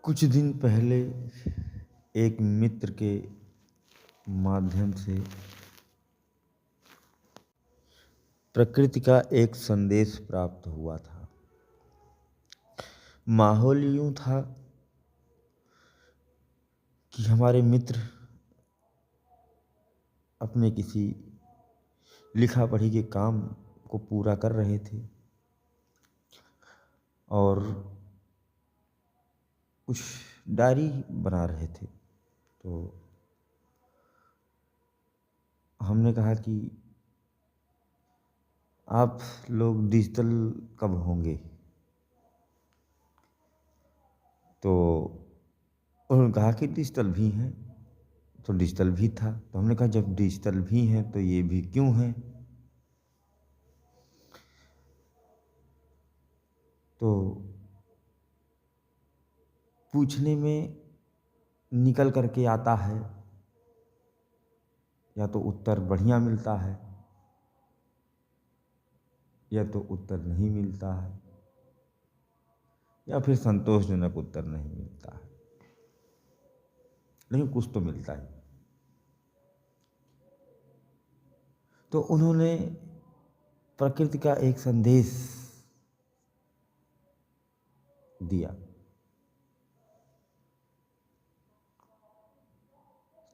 कुछ दिन पहले एक मित्र के माध्यम से प्रकृति का एक संदेश प्राप्त हुआ था। माहौल यूं था कि हमारे मित्र अपने किसी लिखा पढ़ी के काम को पूरा कर रहे थे और कुछ डायरी बना रहे थे। तो हमने कहा कि आप लोग डिजिटल कब होंगे? तो उन्होंने कहा कि डिजिटल भी हैं। तो डिजिटल भी था। तो हमने कहा जब डिजिटल भी हैं तो ये भी क्यों है? तो पूछने में निकल करके आता है, या तो उत्तर बढ़िया मिलता है या तो उत्तर नहीं मिलता है, या फिर संतोषजनक उत्तर नहीं मिलता है, लेकिन कुछ तो मिलता है। तो उन्होंने प्रकृति का एक संदेश दिया।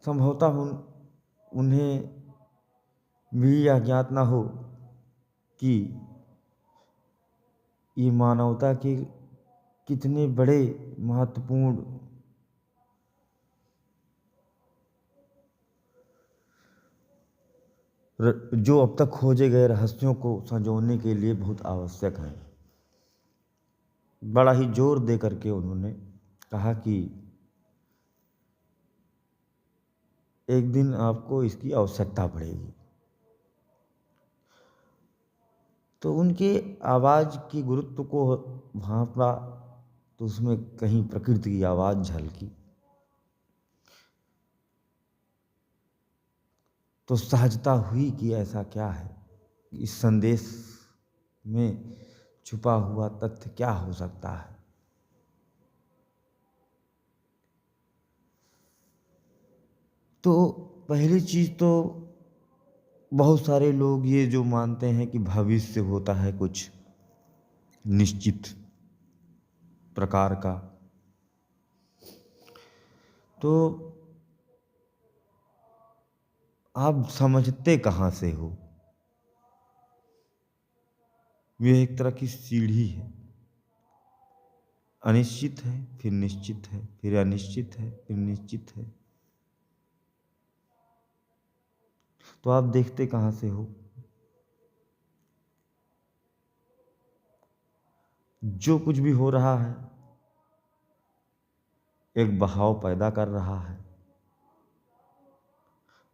संभवतः उन्हें भी यह ज्ञात ना हो कि ये मानवता के कितने बड़े महत्वपूर्ण जो अब तक खोजे गए रहस्यों को संजोने के लिए बहुत आवश्यक है। बड़ा ही जोर दे करके उन्होंने कहा कि एक दिन आपको इसकी आवश्यकता पड़ेगी। तो उनके आवाज़ की गुरुत्व को भांपा तो उसमें कहीं प्रकृति की आवाज़ झलकी। तो सहजता हुई कि ऐसा क्या है, इस संदेश में छुपा हुआ तथ्य क्या हो सकता है। तो पहली चीज़ तो बहुत सारे लोग ये जो मानते हैं कि भविष्य होता है कुछ निश्चित प्रकार का, तो आप समझते कहाँ से हो? यह एक तरह की सीढ़ी है, अनिश्चित है, फिर निश्चित है, फिर अनिश्चित है, फिर निश्चित है। तो आप देखते कहाँ से हो? जो कुछ भी हो रहा है एक बहाव पैदा कर रहा है।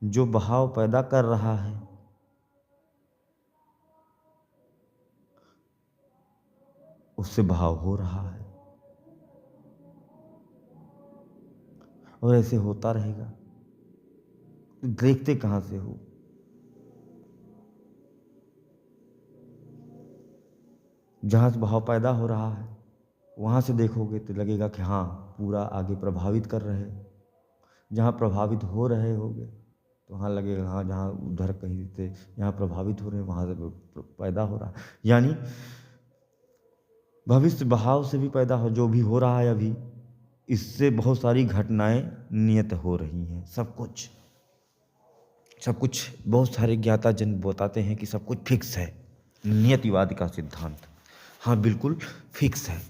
जो बहाव पैदा कर रहा है उससे बहाव हो रहा है और ऐसे होता रहेगा। तो देखते कहाँ से हो? जहाँ से बहाव पैदा हो रहा है वहाँ से देखोगे तो लगेगा कि हाँ पूरा आगे प्रभावित कर रहे हैं। जहाँ प्रभावित हो रहे होगे तो वहाँ लगेगा हाँ जहाँ उधर कहीं से जहाँ प्रभावित हो रहे हैं वहाँ से पैदा हो रहा है। यानी भविष्य बहाव से भी पैदा हो, जो भी हो रहा है अभी, इससे बहुत सारी घटनाएं नियत हो रही हैं। सब कुछ बहुत सारे ज्ञाता जन बताते हैं कि सब कुछ फिक्स है। नियतिवाद का सिद्धांत, हाँ बिल्कुल फिक्स है।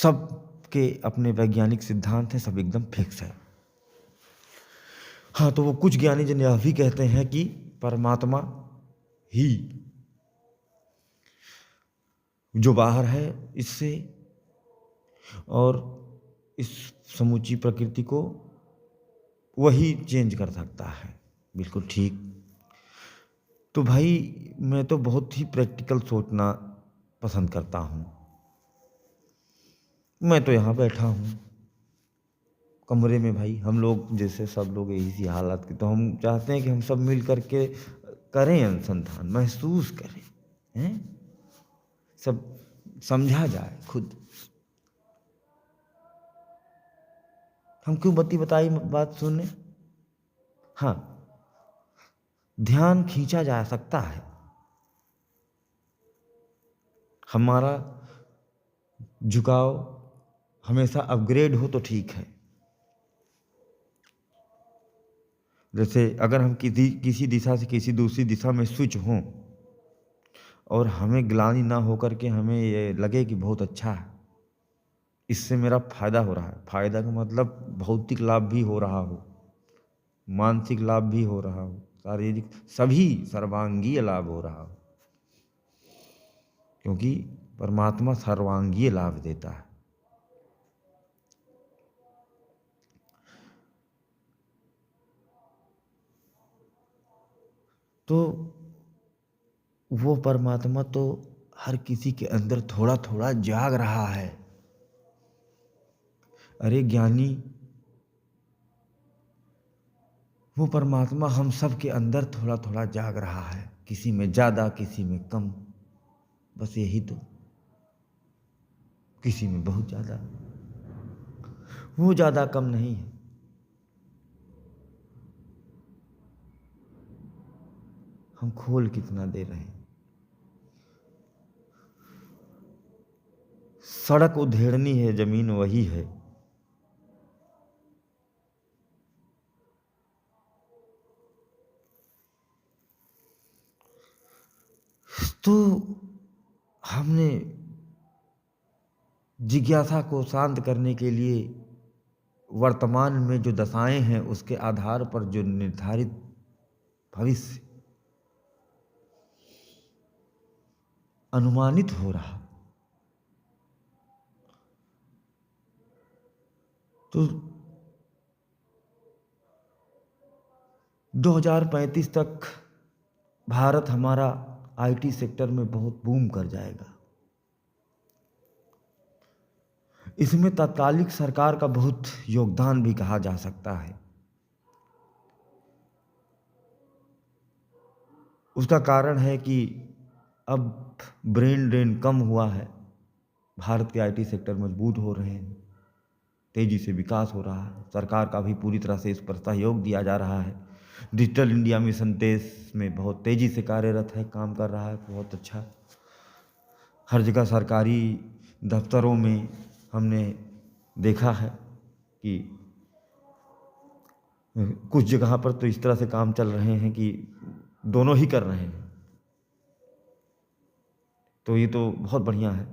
सब के अपने वैज्ञानिक सिद्धांत हैं, सब एकदम फिक्स है। हाँ तो वो कुछ ज्ञानी जन यह भी कहते हैं कि परमात्मा ही जो बाहर है इससे और इस समूची प्रकृति को वही चेंज कर सकता है। बिल्कुल ठीक। तो भाई मैं तो बहुत ही प्रैक्टिकल सोचना पसंद करता हूँ। मैं तो यहाँ बैठा हूँ कमरे में, भाई हम लोग जैसे सब लोग यही सी हालत की, तो हम चाहते हैं कि हम सब मिल करके करें अनुसंधान, महसूस करें, हैं सब समझा जाए खुद। हम क्यों बताई बात सुनने। हाँ, ध्यान खींचा जा सकता है। हमारा झुकाव हमेशा अपग्रेड हो तो ठीक है। जैसे अगर हम किसी दिशा से किसी दूसरी दिशा में स्विच हों और हमें ग्लानि ना होकर के हमें ये लगे कि बहुत अच्छा है, इससे मेरा फायदा हो रहा है। फायदा का मतलब भौतिक लाभ भी हो रहा हो, मानसिक लाभ भी हो रहा हो, शारीरिक सभी सर्वांगीय लाभ हो रहा हो, क्योंकि परमात्मा सर्वांगीय लाभ देता है। तो वो परमात्मा तो हर किसी के अंदर थोड़ा थोड़ा जाग रहा है। अरे ज्ञानी, वो परमात्मा हम सब के अंदर थोड़ा थोड़ा जाग रहा है, किसी में ज़्यादा किसी में कम, बस यही तो। किसी में बहुत ज़्यादा, वो ज़्यादा कम नहीं है। हम खोल कितना दे रहे हैं। सड़क उधेड़नी है, जमीन वही है। तो हमने जिज्ञासा को शांत करने के लिए वर्तमान में जो दशाएं हैं उसके आधार पर जो निर्धारित भविष्य अनुमानित हो रहा, तो 2035 तक भारत हमारा आईटी सेक्टर में बहुत बूम कर जाएगा। इसमें तात्कालिक सरकार का बहुत योगदान भी कहा जा सकता है। उसका कारण है कि अब ब्रेन ड्रेन कम हुआ है, भारत के आईटी सेक्टर मजबूत हो रहे हैं, तेजी से विकास हो रहा है, सरकार का भी पूरी तरह से इस पर सहयोग दिया जा रहा है। डिजिटल इंडिया मिशन देश में बहुत तेजी से कार्यरत है, काम कर रहा है, बहुत अच्छा। हर जगह सरकारी दफ्तरों में हमने देखा है कि कुछ जगह पर तो इस तरह से काम चल रहे हैं कि दोनों ही कर रहे हैं, तो ये तो बहुत बढ़िया है।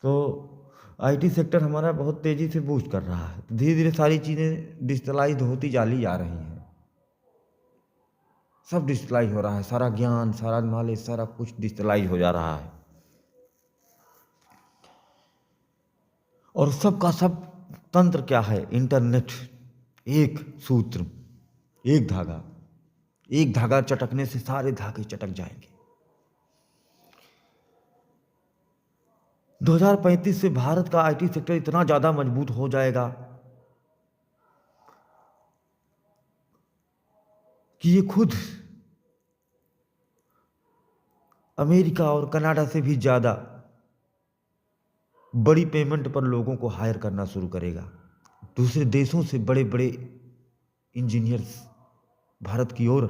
तो आईटी सेक्टर हमारा बहुत तेज़ी से बूस्ट कर रहा है। धीरे धीरे सारी चीज़ें डिजिटलाइज होती जाली जा रही हैं, सब डिजिटलाइज हो रहा है, सारा ज्ञान, सारा नॉलेज, सारा कुछ डिजिटलाइज हो जा रहा है। और सबका सब तंत्र क्या है? इंटरनेट, एक सूत्र, एक धागा। एक धागा चटकने से सारे धागे चटक जाएंगे। 2035 से भारत का आईटी सेक्टर इतना ज़्यादा मजबूत हो जाएगा कि ये खुद अमेरिका और कनाडा से भी ज़्यादा बड़ी पेमेंट पर लोगों को हायर करना शुरू करेगा। दूसरे देशों से बड़े बड़े इंजीनियर्स भारत की ओर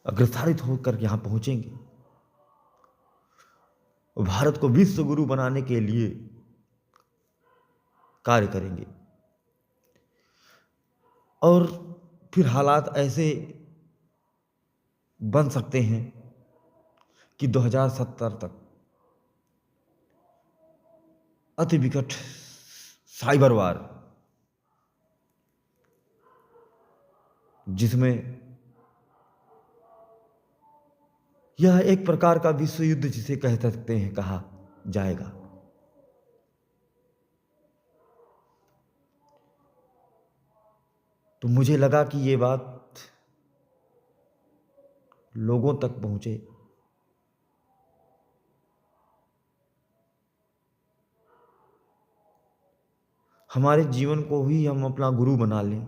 अग्रसारित होकर यहाँ पहुँचेंगे। भारत को विश्व गुरु बनाने के लिए कार्य करेंगे। और फिर हालात ऐसे बन सकते हैं कि 2070 तक अति विकट साइबर वार, जिसमें यह एक प्रकार का विश्व युद्ध जिसे कह सकते हैं, कहा जाएगा। तो मुझे लगा कि ये बात लोगों तक पहुंचे। हमारे जीवन को ही हम अपना गुरु बना लें।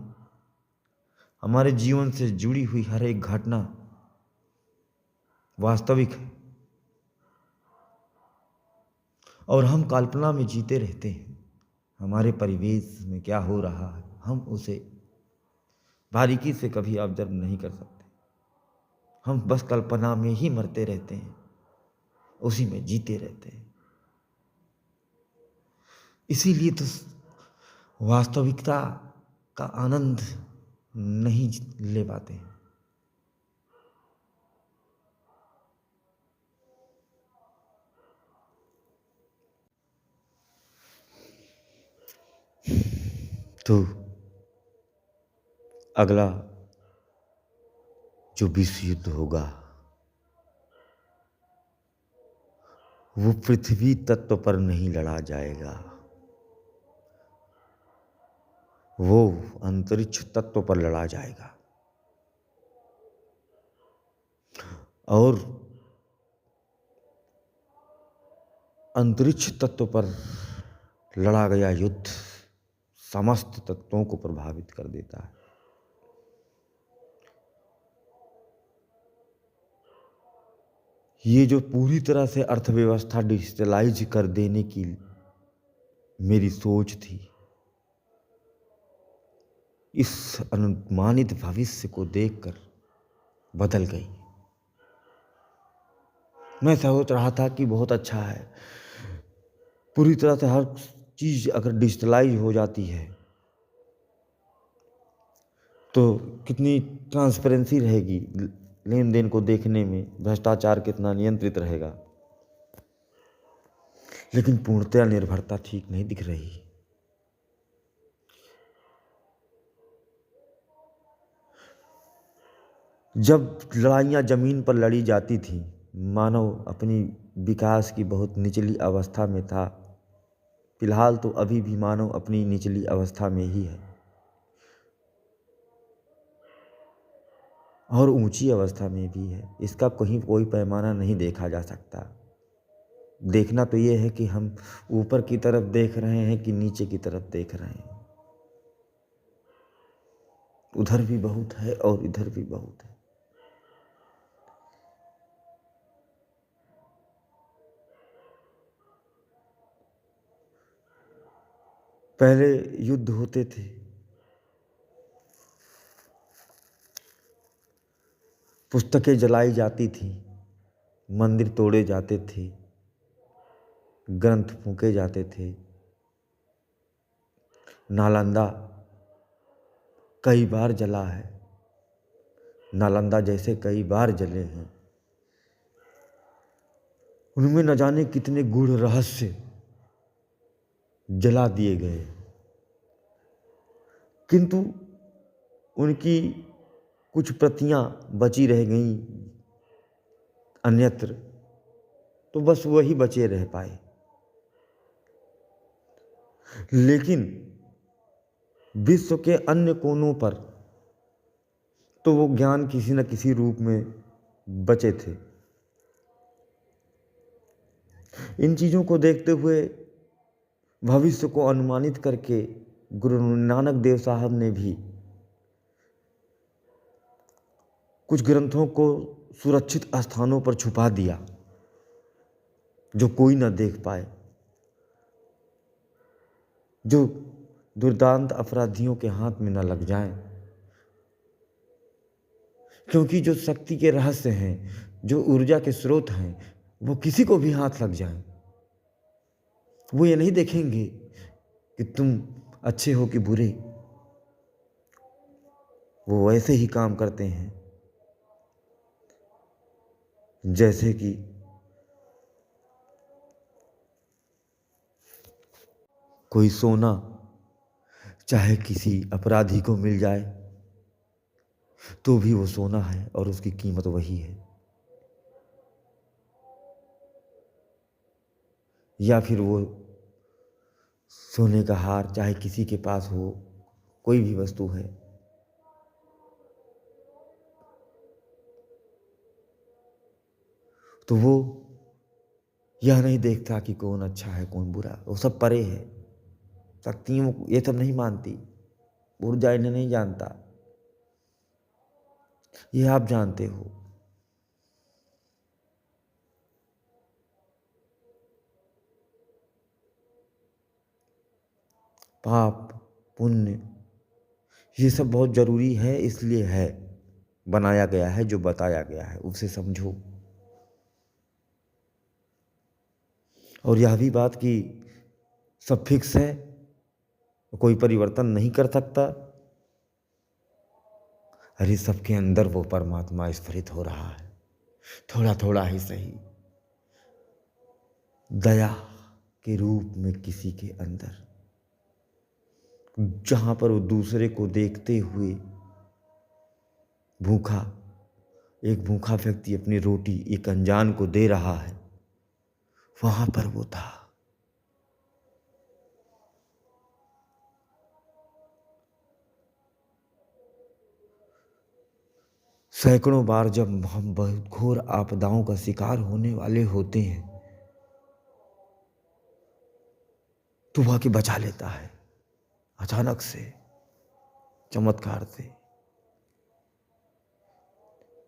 हमारे जीवन से जुड़ी हुई हर एक घटना वास्तविक है। और हम कल्पना में जीते रहते हैं। हमारे परिवेश में क्या हो रहा है हम उसे बारीकी से कभी ऑब्जर्व नहीं कर सकते। हम बस कल्पना में ही मरते रहते हैं, उसी में जीते रहते हैं। इसीलिए तो वास्तविकता का आनंद नहीं ले पाते हैं। तो अगला जो विश्व युद्ध होगा वो पृथ्वी तत्व पर नहीं लड़ा जाएगा, वो अंतरिक्ष तत्व पर लड़ा जाएगा। और अंतरिक्ष तत्व पर लड़ा गया युद्ध समस्त तत्वों को प्रभावित कर देता है। ये जो पूरी तरह से अर्थव्यवस्था डिजिटलाइज कर देने की मेरी सोच थी, इस अनुमानित भविष्य को देखकर बदल गई। मैं सोच रहा था कि बहुत अच्छा है, पूरी तरह से हर चीज अगर डिजिटलाइज हो जाती है तो कितनी ट्रांसपेरेंसी रहेगी, लेन देन को देखने में भ्रष्टाचार कितना नियंत्रित रहेगा। लेकिन पूर्णतया निर्भरता ठीक नहीं दिख रही। जब लड़ाइयाँ जमीन पर लड़ी जाती थी, मानव अपनी विकास की बहुत निचली अवस्था में था। फिलहाल तो अभी भी मानव अपनी निचली अवस्था में ही है और ऊंची अवस्था में भी है। इसका कहीं कोई पैमाना नहीं देखा जा सकता। देखना तो ये है कि हम ऊपर की तरफ देख रहे हैं कि नीचे की तरफ देख रहे हैं। उधर भी बहुत है और इधर भी बहुत है। पहले युद्ध होते थे, पुस्तकें जलाई जाती थी, मंदिर तोड़े जाते थे, ग्रंथ फूंके जाते थे। नालंदा कई बार जला है, नालंदा जैसे कई बार जले हैं। उनमें न जाने कितने गूढ़ रहस्य जला दिए गए, किंतु उनकी कुछ प्रतियां बची रह गईं अन्यत्र, तो बस वही बचे रह पाए। लेकिन विश्व के अन्य कोनों पर तो वो ज्ञान किसी न किसी रूप में बचे थे। इन चीज़ों को देखते हुए भविष्य को अनुमानित करके गुरु नानक देव साहब ने भी कुछ ग्रंथों को सुरक्षित स्थानों पर छुपा दिया जो कोई न देख पाए, जो दुर्दांत अपराधियों के हाथ में न लग जाएं। क्योंकि जो शक्ति के रहस्य हैं, जो ऊर्जा के स्रोत हैं, वो किसी को भी हाथ लग जाएं, वो ये नहीं देखेंगे कि तुम अच्छे हो कि बुरे। वो वैसे ही काम करते हैं जैसे कि कोई सोना चाहे किसी अपराधी को मिल जाए तो भी वो सोना है और उसकी कीमत वही है। या फिर वो सोने का हार चाहे किसी के पास हो, कोई भी वस्तु है, तो वो यह नहीं देखता कि कौन अच्छा है कौन बुरा, वो सब परे है। शक्तियों ये सब नहीं मानती, ऊर्जा इन्हें नहीं जानता, ये आप जानते हो। पाप पुण्य ये सब बहुत ज़रूरी है, इसलिए है बनाया गया है, जो बताया गया है उसे समझो। और यह भी बात कि सब फिक्स है, कोई परिवर्तन नहीं कर सकता। अरे सबके अंदर वो परमात्मा स्फुरित हो रहा है, थोड़ा थोड़ा ही सही, दया के रूप में किसी के अंदर, जहां पर वो दूसरे को देखते हुए भूखा, एक भूखा व्यक्ति अपनी रोटी एक अनजान को दे रहा है, वहां पर वो था। सैकड़ों बार जब हम बहुत घोर आपदाओं का शिकार होने वाले होते हैं तो वह के बचा लेता है अचानक से, चमत्कार से।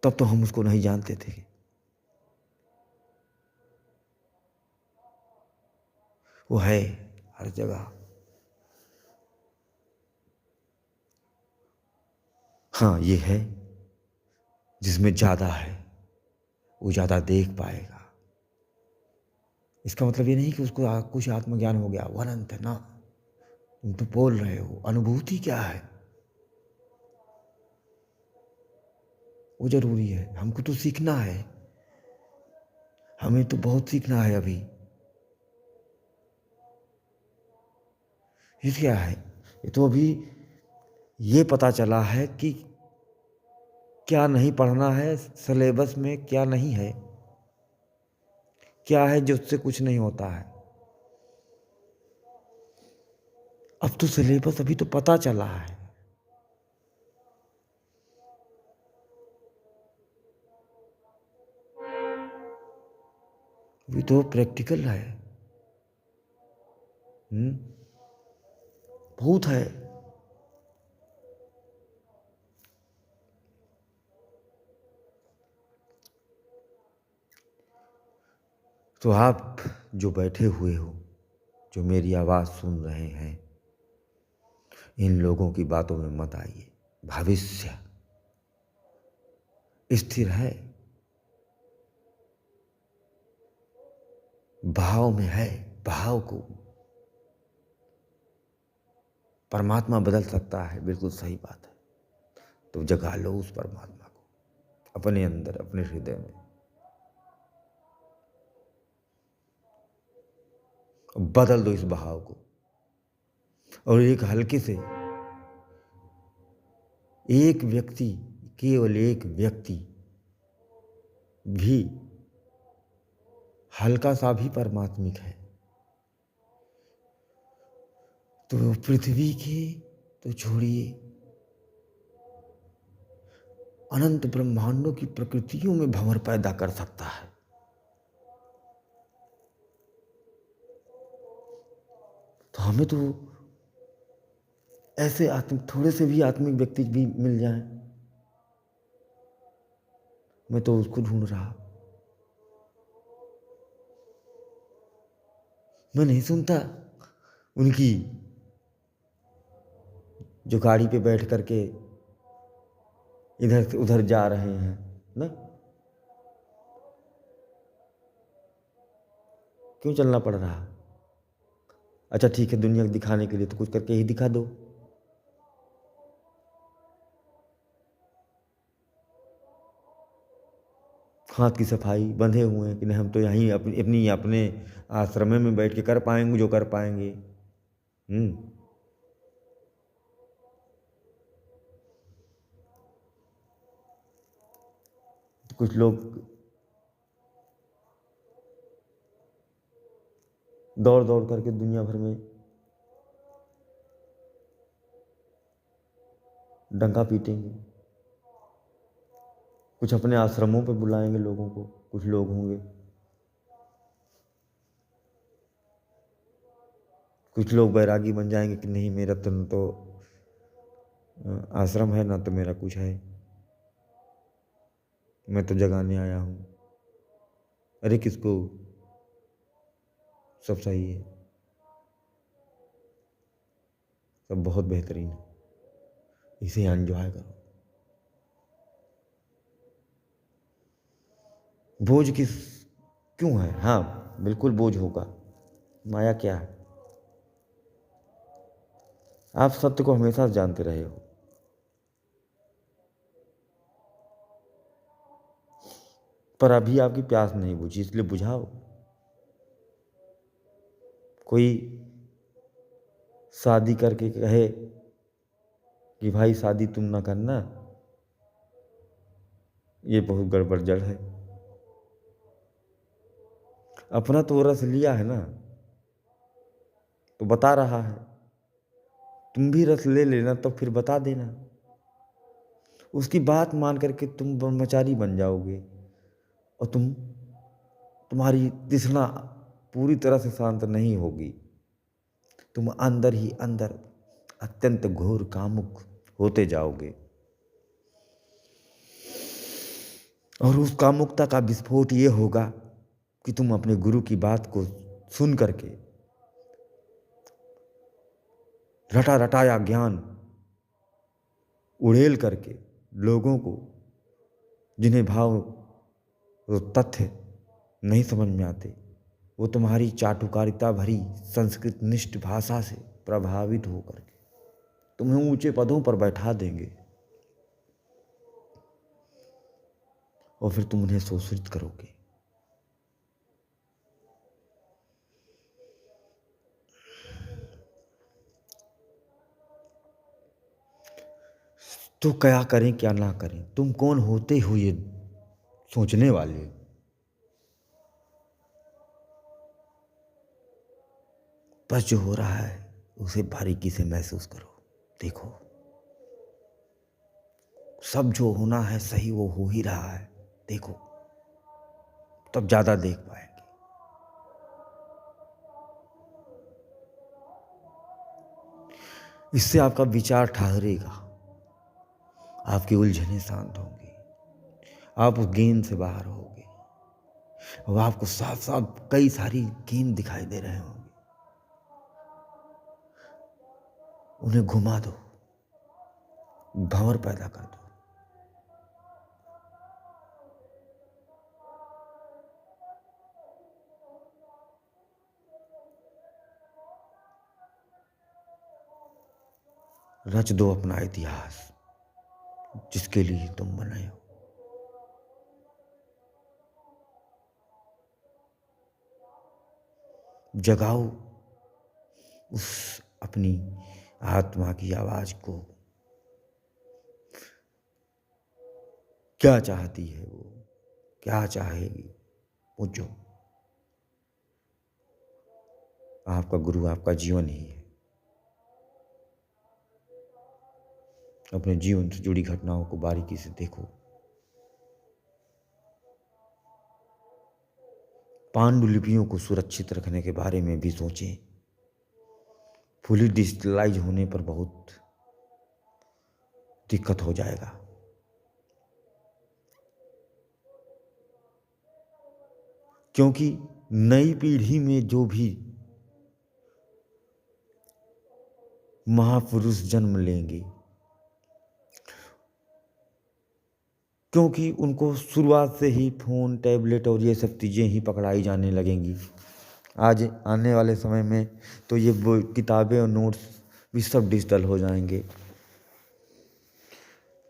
तब तो हम उसको नहीं जानते थे। वो है हर जगह। हाँ, ये है जिसमें ज़्यादा है वो ज़्यादा देख पाएगा। इसका मतलब ये नहीं कि उसको कुछ आत्मज्ञान हो गया, वो अनंत है ना। तुम तो बोल रहे हो, अनुभूति क्या है वो जरूरी है। हमको तो सीखना है, हमें तो बहुत सीखना है अभी। ये क्या है, ये तो अभी ये पता चला है कि क्या नहीं पढ़ना है सिलेबस में, क्या नहीं है, क्या है जो उससे कुछ नहीं होता है। अब तो सिलेबस अभी तो पता चला है। अभी तो प्रैक्टिकल है। बहुत है। तो आप जो बैठे हुए हो, जो मेरी आवाज़ सुन रहे हैं, इन लोगों की बातों में मत आइए। भविष्य स्थिर है, भाव में है। भाव को परमात्मा बदल सकता है, बिल्कुल सही बात है। तो जगा लो उस परमात्मा को अपने अंदर, अपने हृदय में। बदल दो इस भाव को। और एक हल्के से एक व्यक्ति, केवल एक व्यक्ति भी हल्का सा भी परमात्मिक है तो पृथ्वी के तो छोड़िए, अनंत ब्रह्मांडों की प्रकृतियों में भंवर पैदा कर सकता है। तो हमें तो ऐसे आत्मिक, थोड़े से भी आत्मिक व्यक्ति भी मिल जाए, मैं तो उसको ढूंढ रहा। मैं नहीं सुनता उनकी जो गाड़ी पे बैठ करके इधर से उधर जा रहे हैं ना। क्यों चलना पड़ रहा? अच्छा ठीक है, दुनिया को दिखाने के लिए तो कुछ करके ही दिखा दो। हाथ की सफाई, बंधे हुए हैं कि नहीं हम तो यहीं अपने आश्रम में बैठ के कर पाएंगे जो कर पाएंगे। तो कुछ लोग दौड़ दौड़ करके दुनिया भर में डंका पीटेंगे। कुछ अपने आश्रमों पे बुलाएंगे लोगों को, कुछ लोग होंगे। कुछ लोग बैरागी बन जाएंगे कि नहीं मेरा तो आश्रम है ना, तो मेरा कुछ है, मैं तो जगाने आया हूँ। अरे किसको, सब सही है। सब बहुत बेहतरीन है, इसे एंजॉय करो। बोझ क्यों है? हाँ बिल्कुल बोझ होगा। माया क्या है? आप सत्य को हमेशा जानते रहे हो, पर अभी आपकी प्यास नहीं बुझी, इसलिए बुझाओ। कोई शादी करके कहे कि भाई शादी तुम ना करना, ये बहुत गड़बड़ जड़ है। अपना तो रस लिया है ना, तो बता रहा है, तुम भी रस ले लेना तो फिर बता देना। उसकी बात मान करके तुम ब्रह्मचारी बन जाओगे और तुम्हारी तृष्णा पूरी तरह से शांत नहीं होगी। तुम अंदर ही अंदर अत्यंत घोर कामुक होते जाओगे, और उस कामुकता का विस्फोट ये होगा कि तुम अपने गुरु की बात को सुन करके रटा रटाया ज्ञान उड़ेल करके लोगों को, जिन्हें भाव और तथ्य नहीं समझ में आते, वो तुम्हारी चाटुकारिता भरी संस्कृत निष्ठ भाषा से प्रभावित होकर के तुम्हें ऊंचे पदों पर बैठा देंगे, और फिर तुम उन्हें शोषित करोगे। तो क्या करें क्या ना करें? तुम कौन होते हो ये सोचने वाले? बस जो हो रहा है उसे बारीकी से महसूस करो, देखो सब जो होना है सही वो हो ही रहा है, देखो तब ज्यादा देख पाएंगे। इससे आपका विचार ठहरेगा, आपकी उलझनें शांत होंगी, आप उस गेंद से बाहर होगे, और आपको साफ साफ कई सारी गेंद दिखाई दे रहे होंगे। उन्हें घुमा दो, भंवर पैदा कर दो। रच दो अपना इतिहास जिसके लिए तुम बने हो। जगाओ उस अपनी आत्मा की आवाज को, क्या चाहती है वो, क्या चाहेगी, पूछो। आपका गुरु आपका जीवन ही है। अपने जीवन से जुड़ी घटनाओं को बारीकी से देखो। पांडुलिपियों को सुरक्षित रखने के बारे में भी सोचें। फुली डिजिटलाइज होने पर बहुत दिक्कत हो जाएगा। क्योंकि नई पीढ़ी में जो भी महापुरुष जन्म लेंगे, क्योंकि उनको शुरुआत से ही फ़ोन टैबलेट और ये सब चीज़ें ही पकड़ाई जाने लगेंगी। आज आने वाले समय में तो ये वो किताबें और नोट्स भी सब डिजिटल हो जाएंगे।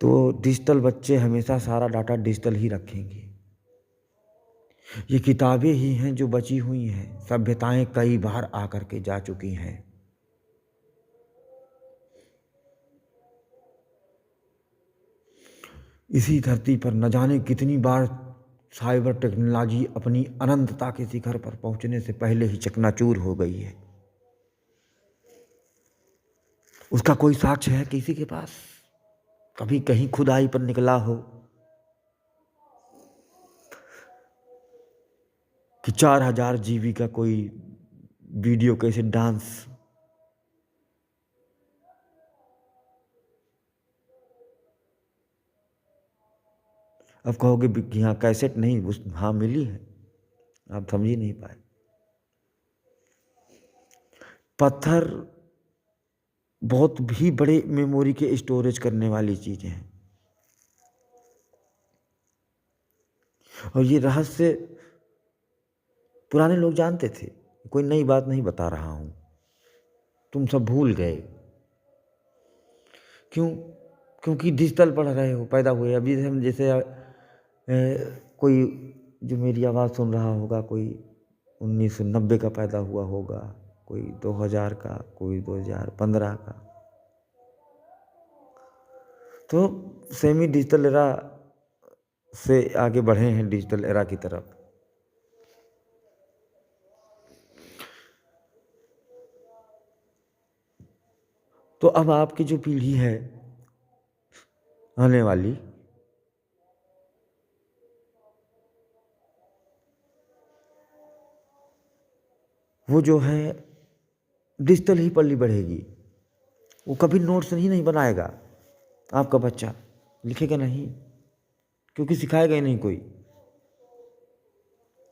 तो डिजिटल बच्चे हमेशा सारा डाटा डिजिटल ही रखेंगे। ये किताबें ही हैं जो बची हुई हैं, सभ्यताएं कई बार आकर के जा चुकी हैं। इसी धरती पर न जाने कितनी बार साइबर टेक्नोलॉजी अपनी अनंतता के शिखर पर पहुंचने से पहले ही चकनाचूर हो गई है। उसका कोई साक्ष्य है किसी के पास? कभी कहीं खुदाई पर निकला हो कि 4000 GB का कोई वीडियो कैसे डांस अब कहोगे कि हाँ कैसेट नहीं, उस हाँ मिली है, आप समझ ही नहीं पाए। पत्थर बहुत भी बड़े मेमोरी के स्टोरेज करने वाली चीज़ें हैं। और ये रहस्य पुराने लोग जानते थे, कोई नई बात नहीं बता रहा हूँ, तुम सब भूल गए। क्यों? क्योंकि डिजिटल पढ़ रहे हो, पैदा हुए अभी हम जैसे कोई जो मेरी आवाज़ सुन रहा होगा, कोई 1990 का पैदा हुआ होगा, कोई 2000 का, कोई 2015 का, तो सेमी डिजिटल एरा से आगे बढ़े हैं डिजिटल एरा की तरफ। तो अब आपकी जो पीढ़ी है आने वाली, वो जो है डिजिटल ही पली बढ़ेगी। वो कभी नोट्स नहीं बनाएगा, आपका बच्चा लिखेगा नहीं, क्योंकि सिखाएगा ही नहीं कोई।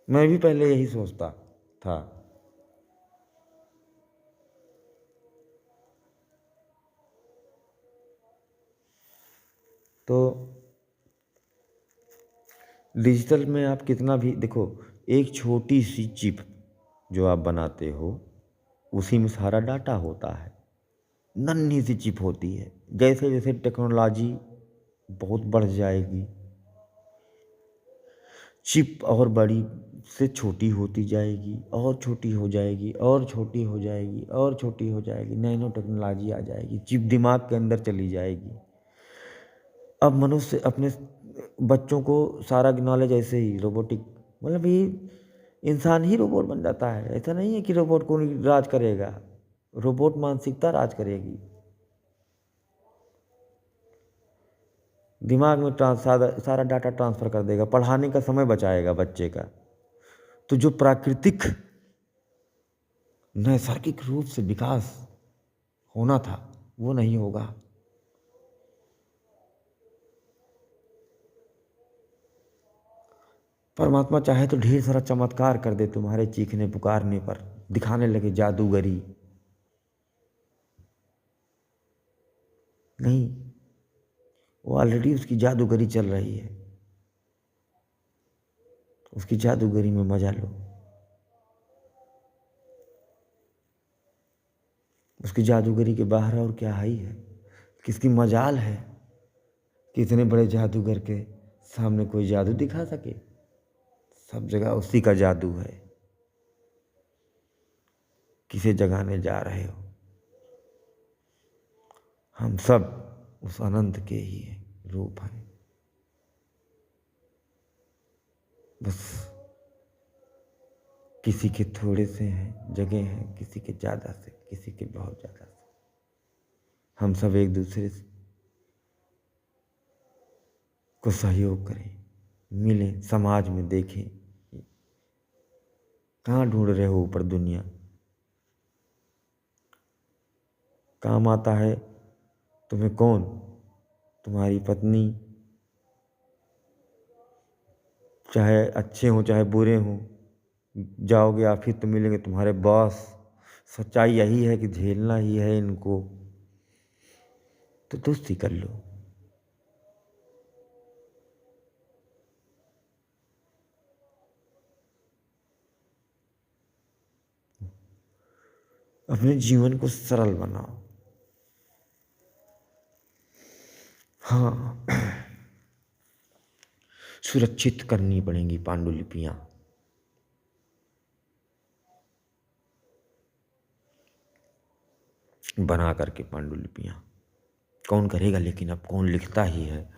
मैं भी पहले यही सोचता था। तो डिजिटल में आप कितना भी देखो, एक छोटी सी चिप जो आप बनाते हो उसी में सारा डाटा होता है, नन्ही सी चिप होती है। जैसे जैसे टेक्नोलॉजी बहुत बढ़ जाएगी, चिप और बड़ी से छोटी होती जाएगी, और छोटी हो जाएगी, और छोटी हो जाएगी, और छोटी हो जाएगी, नैनो टेक्नोलॉजी आ जाएगी, चिप दिमाग के अंदर चली जाएगी। अब मनुष्य अपने बच्चों को सारा नॉलेज ऐसे ही रोबोटिक, मतलब ये इंसान ही रोबोट बन जाता है। ऐसा नहीं है कि रोबोट को राज करेगा, रोबोट मानसिकता राज करेगी। दिमाग में सारा डाटा ट्रांसफ़र कर देगा, पढ़ाने का समय बचाएगा बच्चे का। तो जो प्राकृतिक नैसर्गिक रूप से विकास होना था वो नहीं होगा। परमात्मा चाहे तो ढेर सारा चमत्कार कर दे तुम्हारे चीखने पुकारने पर, दिखाने लगे जादूगरी। नहीं, वो ऑलरेडी उसकी जादूगरी चल रही है, उसकी जादूगरी में मजा लो। उसकी जादूगरी के बाहर और क्या ही है। किसकी मजाल है कि इतने बड़े जादूगर के सामने कोई जादू दिखा सके। सब जगह उसी का जादू है। किसे जगाने जा रहे हो? हम सब उस अनंत के ही रूप हैं। बस किसी के थोड़े से हैं जगह हैं, किसी के ज़्यादा से, किसी के बहुत ज़्यादा से। हम सब एक दूसरे को सहयोग करें, मिलें, समाज में देखें। कहाँ ढूंढ रहे हो ऊपर दुनिया? काम आता है तुम्हें कौन? तुम्हारी पत्नी, चाहे अच्छे हों चाहे बुरे हों। जाओगे ऑफिस तो मिलेंगे तुम्हारे बॉस। सच्चाई यही है कि झेलना ही है इनको, तो दोस्ती कर लो। अपने जीवन को सरल बनाओ। हाँ, सुरक्षित करनी पड़ेंगी पांडुलिपियां। बना करके पांडुलिपियां कौन करेगा, लेकिन अब कौन लिखता ही है।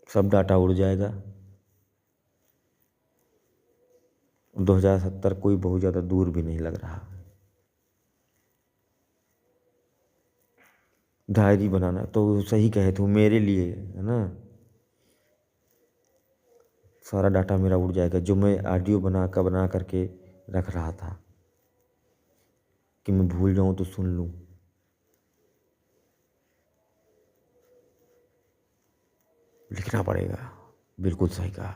सब डाटा उड़ जाएगा। 2070 कोई बहुत ज़्यादा दूर भी नहीं लग रहा। डायरी बनाना तो सही कहे तो मेरे लिए है ना, सारा डाटा मेरा उड़ जाएगा। जो मैं ऑडियो बना करके रख रहा था कि मैं भूल जाऊं तो सुन लूं, लिखना पड़ेगा। बिल्कुल सही कहा।